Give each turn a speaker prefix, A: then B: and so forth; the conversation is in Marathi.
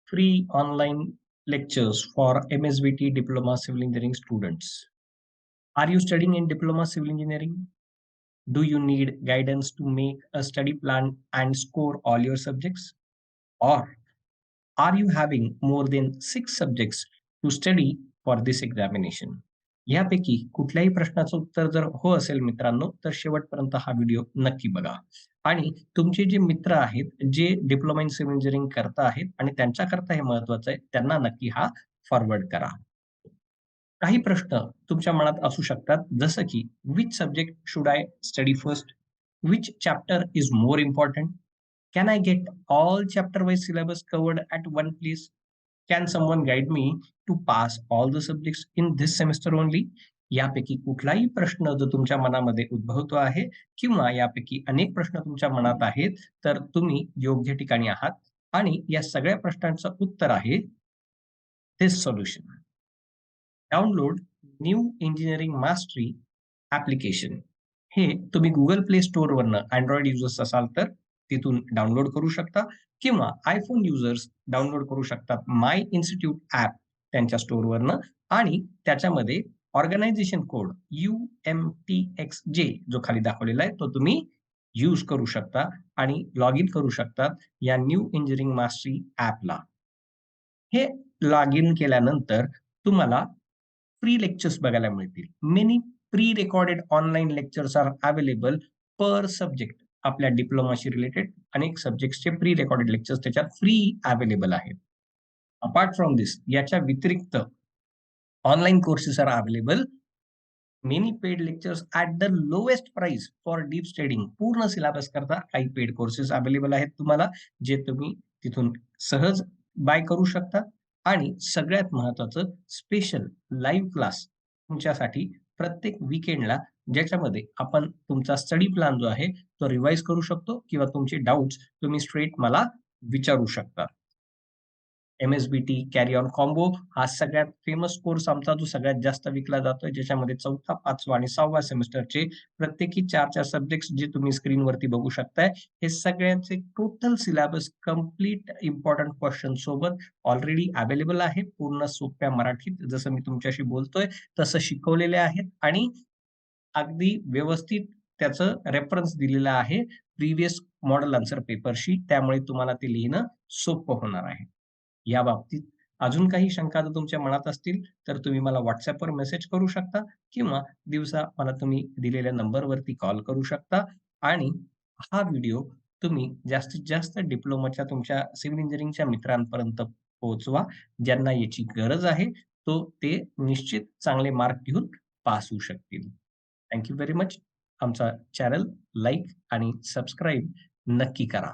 A: free online lectures for MSBTE Diploma Civil Engineering students. Are you studying in Diploma Civil Engineering? Do you need guidance to make a study plan and score all your subjects? Or are you having more than 6 subjects to study for this examination? यापैकी कुठल्याही प्रश्नाचं उत्तर जर हो असेल मित्रांनो, तर शेवटपर्यंत हा व्हिडिओ नक्की बघा. आणि तुमचे जे मित्र आहेत, जे डिप्लोमा इन सिव्हिल इंजिनिअरिंग करत आहेत आणि त्यांच्याकरता हे महत्त्वाचं आहे, त्यांना नक्की हा फॉरवर्ड करा. काही प्रश्न तुमच्या मनात असू शकतात, जसं की "which subject should I study first? Which chapter is more important? Can I get all chapter wise syllabus covered at one place? Can someone guide me to pass all the subjects in this semester only?" यापैकी कुठलाही प्रश्न जो तुमच्या मनामध्ये उद्भवतो आहे किंवा यापैकी अनेक प्रश्न तुमच्या मनात आहेत, तर तुम्ही योग्य ठिकाणी आहात आणि या सगळ्या प्रश्नांचं उत्तर आहे this solution. Download new engineering mastery application. हे तुम्ही Google Play स्टोअरवरनं Android युजर्स असाल तर तिथून डाउनलोड करू शकता किंवा iPhone युजर्स डाउनलोड करू शकतात माय इन्स्टिट्यूट ॲप त्यांच्या स्टोअरवरनं आणि त्याच्यामध्ये ऑर्गनायझेशन कोड UMTXJ जो खाली दाखवलेला आहे तो तुम्ही यूज करू शकता आणि लॉग इन करू शकता या न्यू इंजिनिअरिंग मास्टरी ॲपला. हे लॉग इन केल्यानंतर तुम्हाला फ्री लेक्चर्स बघायला मिळतील. Many pre recorded online lectures are available per subject. आपल्या डिप्लोमाशी रिलेटेड अनेक सब्जेक्ट्सचे प्री रेकॉर्डेड लेक्चर्स त्याच्यात फ्री अवेलेबल आहेत. अपार्ट फ्रॉम दिस याच्या व्यतिरिक्त online courses are available. Many paid lectures at the lowest price for deep studying. पूर्ण सिलेबस करता काही पेड कोर्सेस अवेलेबल आहेत तुम्हाला, जे तुम्ही तिथून सहज बाय करू शकता. आणि सगळ्यात महत्त्वाचं स्पेशल लाईव्ह क्लास तुमच्यासाठी प्रत्येक वीकेंडला, ज्याच्यामध्ये आपण तुमचा स्टडी प्लॅन जो आहे तो रिवाईज करू शकतो किंवा तुमचे डाउट्स तुम्ही स्ट्रेट मला विचारू शकता. MSBT कॅरी ऑन कॉम्बो हा सगळ्यात फेमस कोर्स आमचा, जो सगळ्यात जास्त विकला जातोय, ज्याच्यामध्ये 4था, 5वा आणि 6वा सेमेस्टरचे प्रत्येकी 4-4 सब्जेक्ट्स जे तुम्ही स्क्रीनवरती बघू शकताय, हे सगळ्यांचे total syllabus complete important question सोबत ऑलरेडी अवेलेबल आहे. पूर्ण सोप्या मराठीत जसं मी तुमच्याशी बोलतोय तसं शिकवलेले आहेत आणि अगदी व्यवस्थित त्याचं रेफरन्स दिलेलं आहे प्रिव्हियस मॉडेल आन्सर पेपरशी. त्यामुळे तुम्हाला ते लिहिणं सोपं होणार आहे. या बाबतीत अजून काही शंका जर तुमच्या मनात असतील, तर तुम्ही मला WhatsAppवर मेसेज करू शकता किंवा दिवसा मला तुम्ही दिलेल्या नंबरवरती कॉल करू शकता. आणि हा व्हिडिओ तुम्ही जास्तीत जास्त डिप्लोमाच्या तुमच्या सिव्हिल इंजिनिअरिंगच्या मित्रांपर्यंत पोहोचवा. ज्यांना याची गरज आहे, ते निश्चित चांगले मार्क घेऊन पास होऊ शकतील. Thank you very much. आमचा चॅनल लाईक आणि सबस्क्राईब नक्की करा.